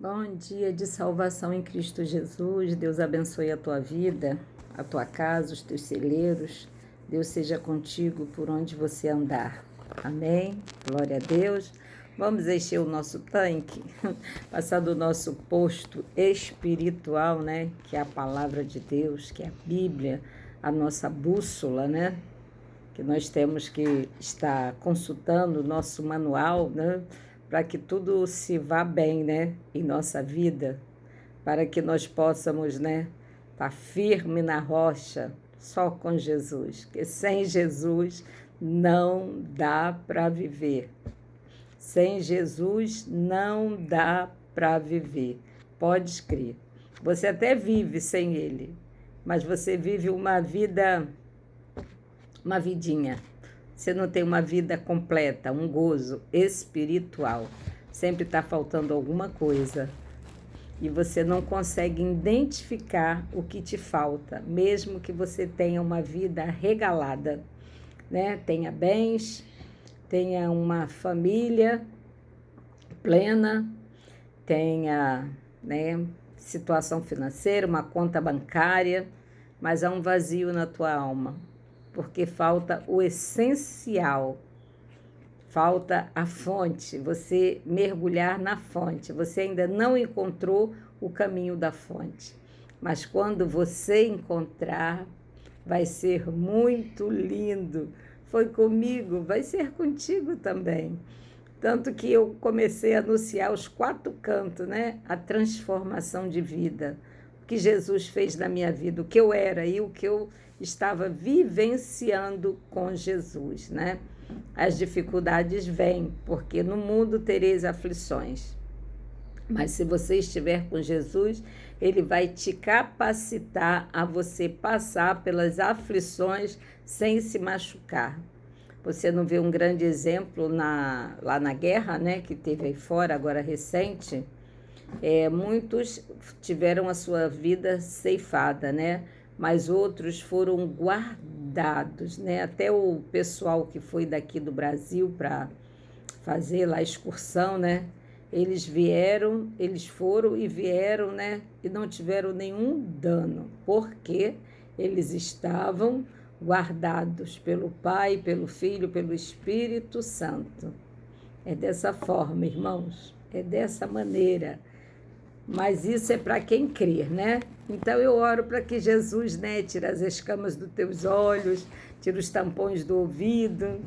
Bom dia de salvação em Cristo Jesus. Deus abençoe a tua vida, a tua casa, os teus celeiros. Deus seja contigo por onde você andar. Amém? Glória a Deus. Vamos encher o nosso tanque, passar do nosso posto espiritual, né? Que é a palavra de Deus, que é a Bíblia, a nossa bússola, né? Que nós temos que estar consultando o nosso manual, né? Para que tudo se vá bem, né, em nossa vida, para que nós possamos, né, estar firme na rocha, só com Jesus, porque sem Jesus não dá para viver. Sem Jesus não dá para viver. Pode crer. Você até vive sem Ele, mas você vive uma vidinha. Você não tem uma vida completa, um gozo espiritual. Sempre está faltando alguma coisa. E você não consegue identificar o que te falta, mesmo que você tenha uma vida regalada, né? Tenha bens, tenha uma família plena, tenha, né, situação financeira, uma conta bancária, mas há um vazio na tua alma. Porque falta o essencial, falta a fonte, você mergulhar na fonte. Você ainda não encontrou o caminho da fonte, mas quando você encontrar, vai ser muito lindo. Foi comigo, vai ser contigo também. Tanto que eu comecei a anunciar os 4 cantos, né? A transformação de vida. O que Jesus fez na minha vida, o que eu era e o que eu estava vivenciando com Jesus, né? As dificuldades vêm, porque no mundo tereis aflições. Mas se você estiver com Jesus, Ele vai te capacitar a você passar pelas aflições sem se machucar. Você não vê um grande exemplo lá na guerra, né, que teve aí fora, agora recente? Muitos tiveram a sua vida ceifada, né? Mas outros foram guardados, né? Até o pessoal que foi daqui do Brasil para fazer lá a excursão, né? Eles foram e vieram, né? E não tiveram nenhum dano, porque eles estavam guardados pelo Pai, pelo Filho, pelo Espírito Santo. É dessa forma, irmãos, é dessa maneira. Mas isso é para quem crer, né? Então eu oro para que Jesus, né, tire as escamas dos teus olhos, tire os tampões do ouvido,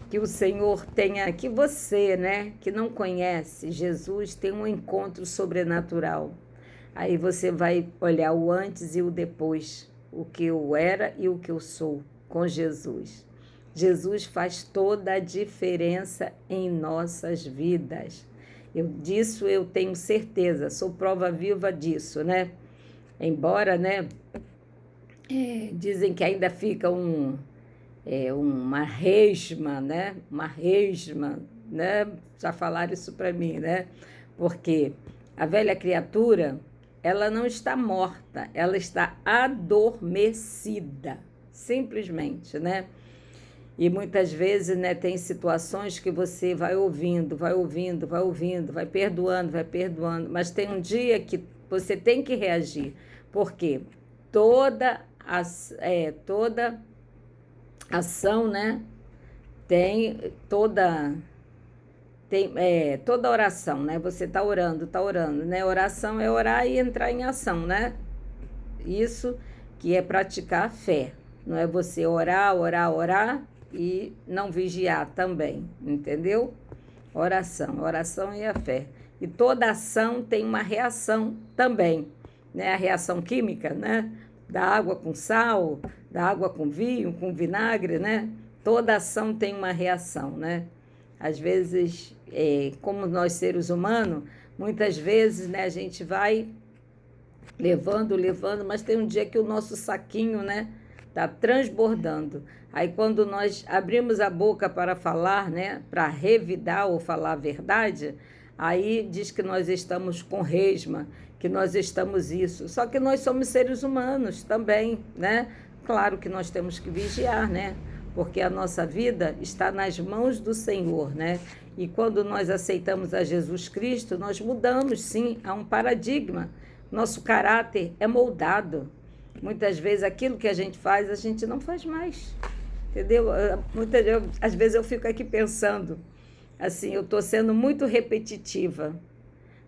que o Senhor tenha, que você, né, que não conhece Jesus, tenha um encontro sobrenatural. Aí você vai olhar o antes e o depois, o que eu era e o que eu sou com Jesus. Jesus faz toda a diferença em nossas vidas. Disso eu tenho certeza, sou prova viva disso, né? Embora, né, dizem que ainda fica uma resma, né? Uma resma, né? Já falaram isso para mim, né? Porque a velha criatura, ela não está morta, ela está adormecida, simplesmente, né? E muitas vezes, né, tem situações que você vai ouvindo, vai perdoando, mas tem um dia que você tem que reagir, porque toda ação, né, toda oração, né, você está orando, né, oração é orar e entrar em ação, né, isso que é praticar a fé, não é você orar e não vigiar também, entendeu? Oração e a fé. E toda ação tem uma reação também, né? A reação química, né? Da água com sal, da água com vinho, com vinagre, né? Toda ação tem uma reação, né? Às vezes, como nós seres humanos, muitas vezes, né, a gente vai levando, mas tem um dia que o nosso saquinho, né, está transbordando. Aí quando nós abrimos a boca para falar, né, para revidar ou falar a verdade, aí diz que nós estamos com resma, que nós estamos isso. Só que nós somos seres humanos também, né? Claro que nós temos que vigiar, né? porque a nossa vida está nas mãos do Senhor, né? E quando nós aceitamos a Jesus Cristo, nós mudamos, sim, a um paradigma. Nosso caráter é moldado. Muitas vezes aquilo que a gente não faz mais, entendeu? Às vezes eu fico aqui pensando, assim, eu estou sendo muito repetitiva,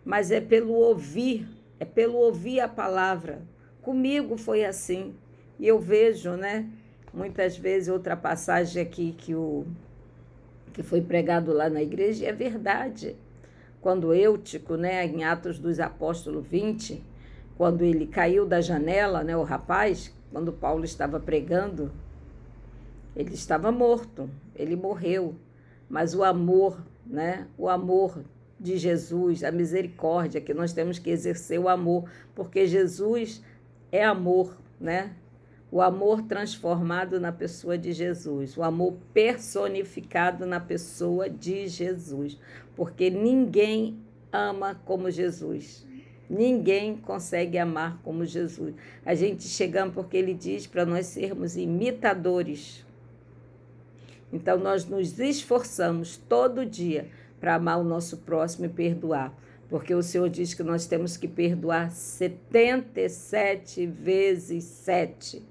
mas é pelo ouvir a palavra. Comigo foi assim. E eu vejo, né, muitas vezes outra passagem aqui que foi pregado lá na igreja, e é verdade. Quando Eutico, né, em Atos dos Apóstolos 20, quando ele caiu da janela, né, o rapaz, quando Paulo estava pregando, ele estava morto, ele morreu. Mas o amor, né, o amor de Jesus, a misericórdia, que nós temos que exercer o amor, porque Jesus é amor, né? O amor transformado na pessoa de Jesus, o amor personificado na pessoa de Jesus, porque ninguém ama como Jesus, ninguém consegue amar como Jesus. A gente chegamos porque ele diz para nós sermos imitadores. Então nós nos esforçamos todo dia para amar o nosso próximo e perdoar, porque o Senhor diz que nós temos que perdoar 77 vezes 7.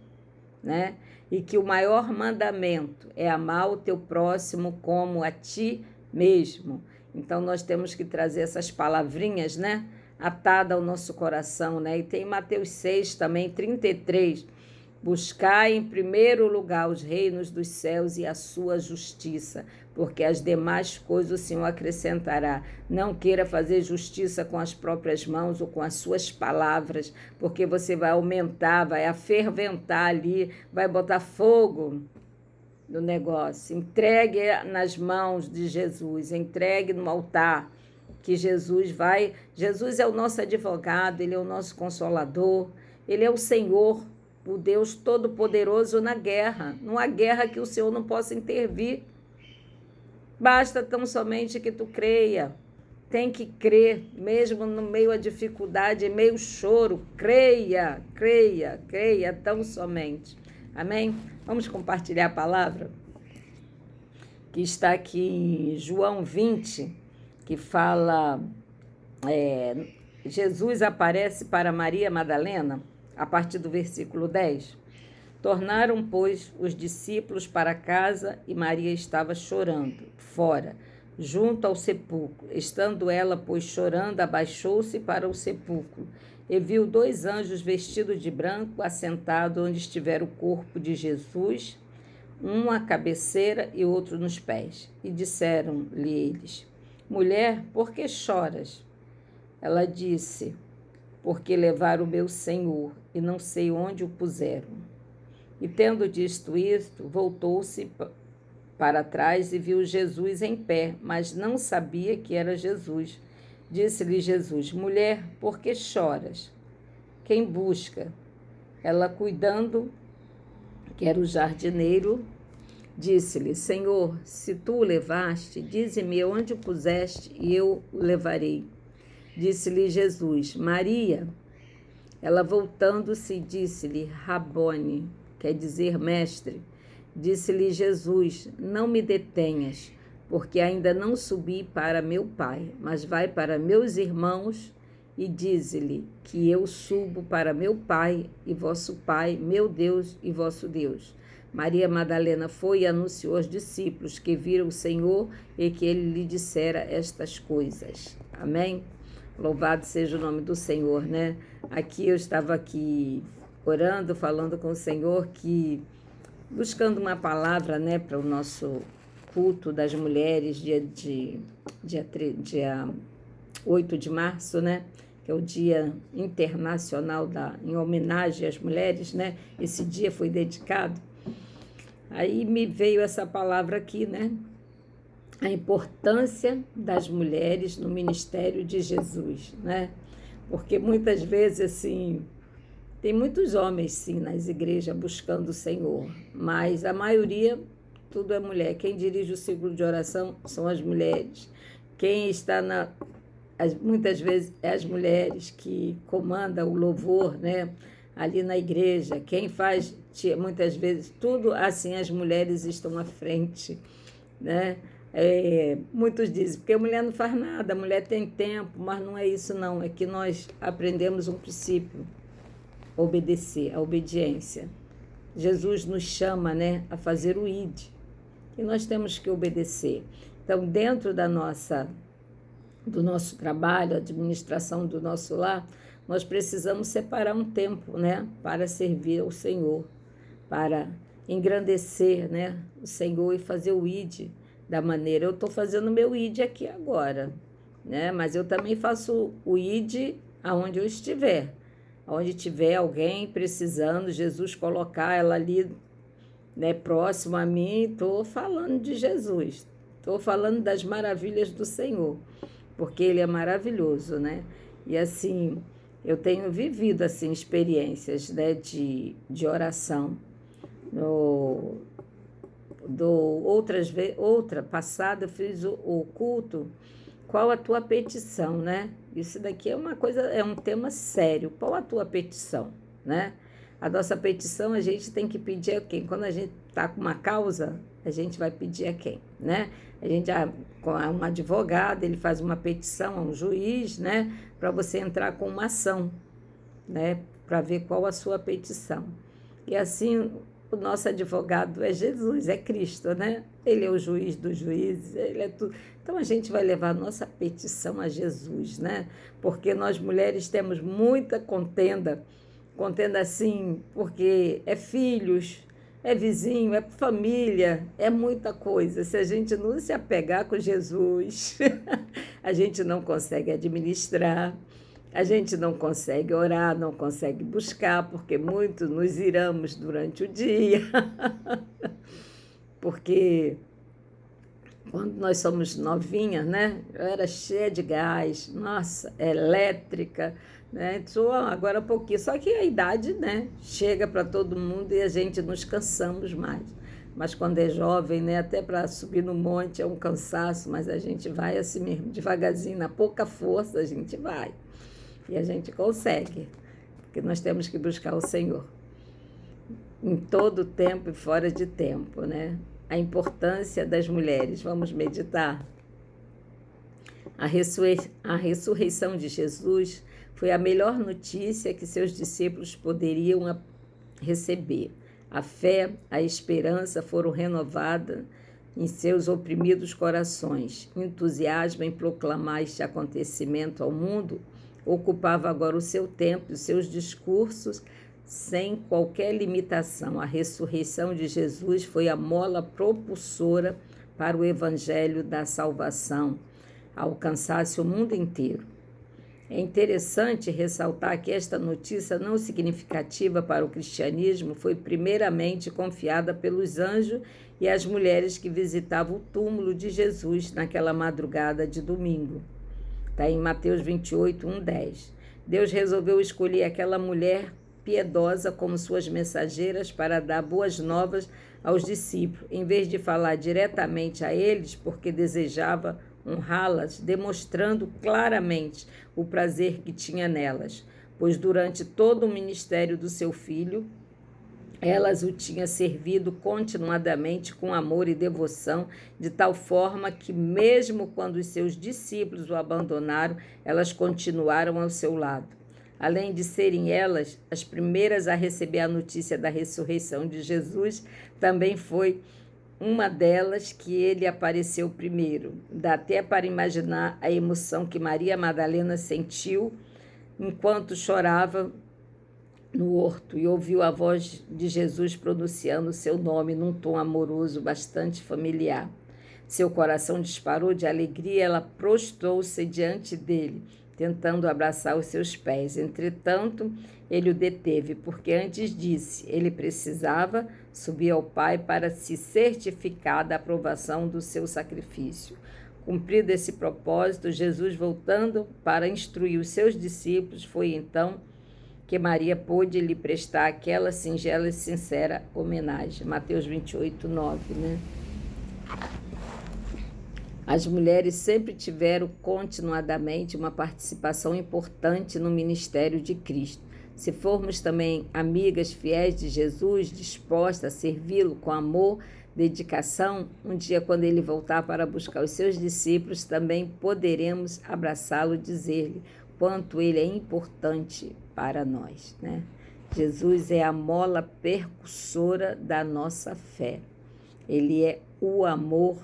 Né? E que o maior mandamento é amar o teu próximo como a ti mesmo. Então nós temos que trazer essas palavrinhas, né, atada ao nosso coração, né? E tem Mateus 6 também, 33. Buscai em primeiro lugar os reinos dos céus e a sua justiça, porque as demais coisas o Senhor acrescentará. Não queira fazer justiça com as próprias mãos ou com as suas palavras, porque você vai aumentar, vai aferventar ali, vai botar fogo no negócio. Entregue nas mãos de Jesus, entregue no altar, que Jesus é o nosso advogado, ele é o nosso consolador, ele é o Senhor, o Deus Todo-Poderoso na guerra. Não há guerra que o Senhor não possa intervir. Basta tão somente que tu creia. Tem que crer, mesmo no meio da dificuldade, em meio ao choro. Creia, creia, creia tão somente. Amém? Vamos compartilhar a palavra que está aqui em João 20, que fala, Jesus aparece para Maria Madalena, a partir do versículo 10. Tornaram, pois, os discípulos para casa e Maria estava chorando, fora, junto ao sepulcro. Estando ela, pois, chorando, abaixou-se para o sepulcro e viu 2 anjos vestidos de branco assentados onde estivera o corpo de Jesus, um à cabeceira e outro nos pés. E disseram-lhe eles: Mulher, por que choras? Ela disse: Porque levaram o meu Senhor e não sei onde o puseram. E tendo dito isto, voltou-se para trás e viu Jesus em pé, mas não sabia que era Jesus. Disse-lhe Jesus: Mulher, por que choras? Quem busca? Ela, cuidando, que era o jardineiro, disse-lhe: Senhor, se tu o levaste, dize-me onde o puseste e eu o levarei. Disse-lhe Jesus: Maria. Ela, voltando-se, disse-lhe: Rabone, quer dizer mestre. Disse-lhe Jesus: Não me detenhas, porque ainda não subi para meu Pai, mas vai para meus irmãos e dize-lhe que eu subo para meu Pai e vosso Pai, meu Deus e vosso Deus. Maria Madalena foi e anunciou aos discípulos que viram o Senhor e que ele lhe dissera estas coisas. Amém? Louvado seja o nome do Senhor, né? Aqui eu estava aqui orando, falando com o Senhor, buscando uma palavra, né, para o nosso culto das mulheres, dia 8 de março, né? Que é o Dia Internacional em homenagem às mulheres, né? Esse dia foi dedicado. Aí me veio essa palavra aqui, né? A importância das mulheres no ministério de Jesus, né? Porque muitas vezes, assim, tem muitos homens, sim, nas igrejas buscando o Senhor, mas a maioria, tudo é mulher. Quem dirige o círculo de oração são as mulheres. Quem está muitas vezes é as mulheres que comandam o louvor, né? ali na igreja, quem faz, muitas vezes, tudo assim, as mulheres estão à frente, né? Muitos dizem, porque a mulher não faz nada, a mulher tem tempo, mas não é isso não, é que nós aprendemos um princípio, obedecer, a obediência. Jesus nos chama, né, a fazer o ID, e nós temos que obedecer. Então, dentro do nosso trabalho, administração do nosso lar, nós precisamos separar um tempo, né, para servir ao Senhor, para engrandecer, né, o Senhor e fazer o ID da maneira. Eu estou fazendo o meu ID aqui agora, né, mas eu também faço o ID aonde eu estiver. Onde tiver alguém precisando, Jesus colocar ela ali, né, próximo a mim, estou falando de Jesus, estou falando das maravilhas do Senhor, porque Ele é maravilhoso, né? E assim, eu tenho vivido assim, experiências, né, de oração. Outra passada, eu fiz o culto. Qual a tua petição, né? Isso daqui é uma coisa, é um tema sério. Qual a tua petição, né? A nossa petição a gente tem que pedir a quem? Quando a gente está com uma causa, a gente vai pedir a quem, né? A gente, com um advogado, ele faz uma petição a um juiz, né? Para você entrar com uma ação, né? Para ver qual a sua petição. E assim, o nosso advogado é Jesus, é Cristo, né? Ele é o juiz dos juízes, ele é tudo. Então, a gente vai levar a nossa petição a Jesus, né? Porque nós mulheres temos muita contenda assim, porque é filhos, é vizinho, é família, é muita coisa. Se a gente não se apegar com Jesus, a gente não consegue administrar, a gente não consegue orar, não consegue buscar, porque muito nos iramos durante o dia. Porque quando nós somos novinhas, né? Eu era cheia de gás, nossa, elétrica, né? Sou agora pouquinho, só que a idade, né, chega para todo mundo e a gente nos cansamos mais. Mas quando é jovem, né, até para subir no monte é um cansaço, mas a gente vai assim mesmo, devagarzinho, na pouca força a gente vai. E a gente consegue, porque nós temos que buscar o Senhor em todo tempo e fora de tempo, né? A importância das mulheres. Vamos meditar? A ressurreição de Jesus foi a melhor notícia que seus discípulos poderiam receber. A fé, a esperança foram renovadas em seus oprimidos corações. Entusiasmo em proclamar este acontecimento ao mundo ocupava agora o seu tempo e os seus discursos sem qualquer limitação. A ressurreição de Jesus foi a mola propulsora para o evangelho da salvação alcançasse o mundo inteiro. É interessante ressaltar que esta notícia não significativa para o cristianismo foi primeiramente confiada pelos anjos e as mulheres que visitavam o túmulo de Jesus naquela madrugada de domingo. Está em Mateus 28, 1, 10. Deus resolveu escolher aquela mulher piedosa como suas mensageiras para dar boas novas aos discípulos, em vez de falar diretamente a eles, porque desejava honrá-las, demonstrando claramente o prazer que tinha nelas, pois durante todo o ministério do seu filho, elas o tinham servido continuadamente com amor e devoção, de tal forma que, mesmo quando os seus discípulos o abandonaram, elas continuaram ao seu lado. Além de serem elas as primeiras a receber a notícia da ressurreição de Jesus, também foi uma delas que ele apareceu primeiro. Dá até para imaginar a emoção que Maria Madalena sentiu enquanto chorava no horto e ouviu a voz de Jesus pronunciando seu nome num tom amoroso, bastante familiar. Seu coração disparou de alegria, ela prostrou-se diante dele, tentando abraçar os seus pés. Entretanto, ele o deteve, porque antes disse, ele precisava subir ao Pai para se certificar da aprovação do seu sacrifício. Cumprido esse propósito, Jesus, voltando para instruir os seus discípulos, foi então que Maria pôde lhe prestar aquela singela e sincera homenagem. Mateus 28, 9, né? As mulheres sempre tiveram continuadamente uma participação importante no ministério de Cristo. Se formos também amigas fiéis de Jesus, dispostas a servi-lo com amor, dedicação, um dia, quando ele voltar para buscar os seus discípulos, também poderemos abraçá-lo e dizer-lhe quanto ele é importante para nós, né? Jesus é a mola percussora da nossa fé. Ele é o amor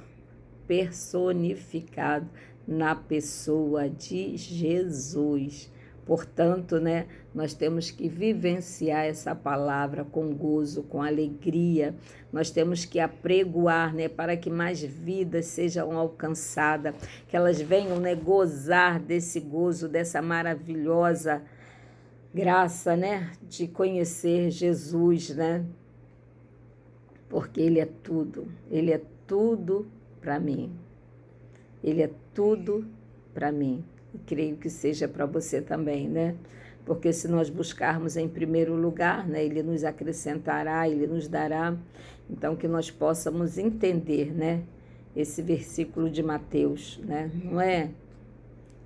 personificado na pessoa de Jesus. Portanto, né, nós temos que vivenciar essa palavra com gozo, com alegria. Nós temos que apregoar, né, para que mais vidas sejam alcançadas, que elas venham, né, gozar desse gozo, dessa maravilhosa graça, né, de conhecer Jesus, né? Porque Ele é tudo para mim. Ele é tudo para mim. E creio que seja para você também, né? Porque se nós buscarmos em primeiro lugar, né, Ele nos acrescentará, Ele nos dará. Então, que nós possamos entender, né, esse versículo de Mateus, né? Não é?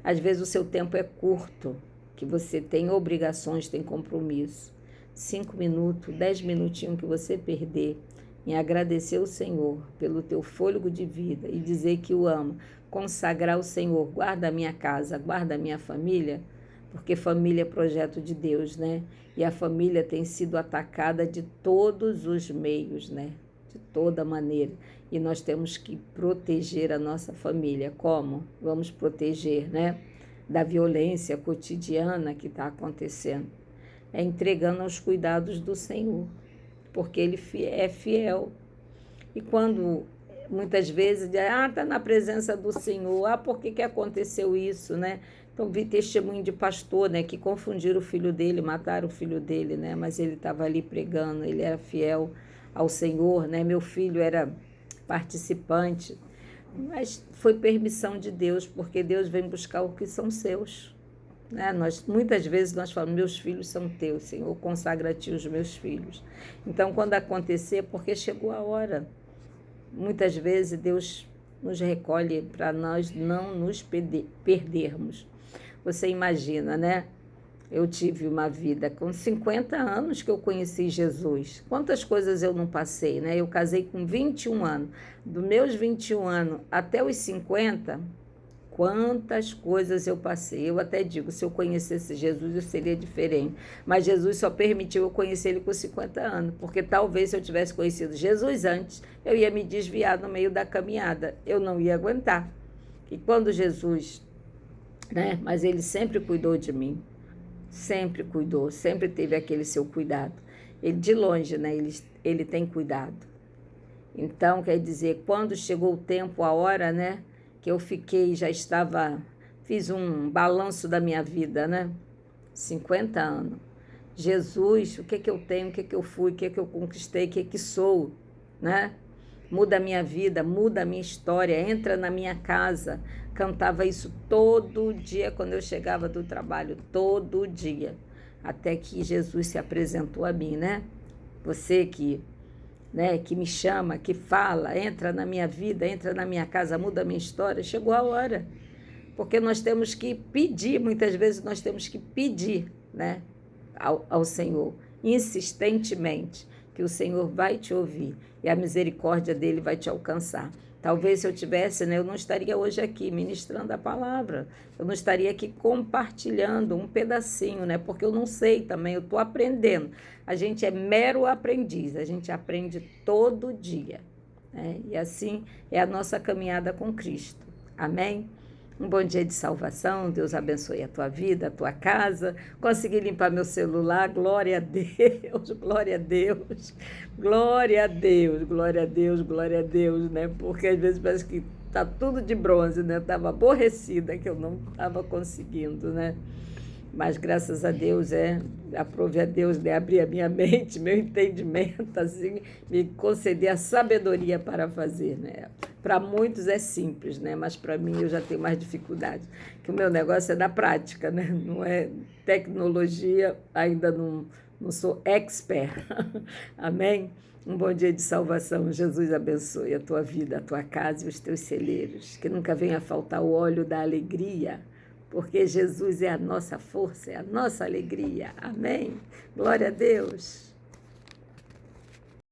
Às vezes o seu tempo é curto, que você tem obrigações, tem compromisso. 5 minutos, 10 minutinhos que você perder em agradecer o Senhor pelo teu fôlego de vida e dizer que o ama, consagrar o Senhor, guarda a minha casa, guarda a minha família, porque família é projeto de Deus, né? E a família tem sido atacada de todos os meios, né? De toda maneira. E nós temos que proteger a nossa família. Como? Vamos proteger, né? Da violência cotidiana que está acontecendo. É entregando aos cuidados do Senhor, porque Ele é fiel. E quando muitas vezes diz, está na presença do Senhor, por que aconteceu isso, né? Então vi testemunho de pastor, né, que confundiram o filho dele, mataram o filho dele, né? Mas ele estava ali pregando, ele era fiel ao Senhor, né? Meu filho era participante, mas foi permissão de Deus, porque Deus vem buscar o que são seus, né? Muitas vezes nós falamos, meus filhos são teus, Senhor, consagra a ti os meus filhos. Então, quando acontecer, porque chegou a hora, muitas vezes Deus nos recolhe para nós não nos perdermos. Você imagina, né? Eu tive uma vida com 50 anos que eu conheci Jesus. Quantas coisas eu não passei, né? Eu casei com 21 anos. Dos meus 21 anos até os 50, quantas coisas eu passei. Eu até digo, se eu conhecesse Jesus, eu seria diferente. Mas Jesus só permitiu eu conhecer Ele com 50 anos. Porque talvez se eu tivesse conhecido Jesus antes, eu ia me desviar no meio da caminhada. Eu não ia aguentar. E quando Jesus, né? Mas Ele sempre cuidou de mim. Sempre cuidou, sempre teve aquele seu cuidado. Ele de longe, né? Ele tem cuidado. Então, quer dizer, quando chegou o tempo, a hora, né? Que eu fiz um balanço da minha vida, né? 50 anos. Jesus, o que eu tenho, o que eu fui, o que eu conquistei, o que sou, né? Muda a minha vida, muda a minha história, entra na minha casa. Cantava isso todo dia quando eu chegava do trabalho, todo dia. Até que Jesus se apresentou a mim, né? Você que me chama, que fala, entra na minha vida, entra na minha casa, muda a minha história. Chegou a hora. Porque nós temos que pedir, muitas vezes nós temos que pedir, né, ao Senhor, insistentemente, que o Senhor vai te ouvir e a misericórdia dele vai te alcançar. Talvez se eu tivesse, né, eu não estaria hoje aqui ministrando a palavra, eu não estaria aqui compartilhando um pedacinho, né, porque eu não sei também, eu estou aprendendo. A gente é mero aprendiz, a gente aprende todo dia, né, e assim é a nossa caminhada com Cristo. Amém? Um bom dia de salvação, Deus abençoe a tua vida, a tua casa. Consegui limpar meu celular, glória a Deus, glória a Deus, glória a Deus, glória a Deus, glória a Deus, né? Porque às vezes parece que tá tudo de bronze, né? Estava aborrecida que eu não estava conseguindo, né? Mas graças a Deus, aprove a Deus, né, abrir a minha mente, meu entendimento, assim, me conceder a sabedoria para fazer, né? Para muitos é simples, né? Mas para mim eu já tenho mais dificuldade, que o meu negócio é da prática, né? Não é tecnologia, ainda não sou expert. Amém? Um bom dia de salvação. Jesus abençoe a tua vida, a tua casa e os teus celeiros. Que nunca venha faltar o óleo da alegria porque Jesus é a nossa força, é a nossa alegria. Amém? Glória a Deus.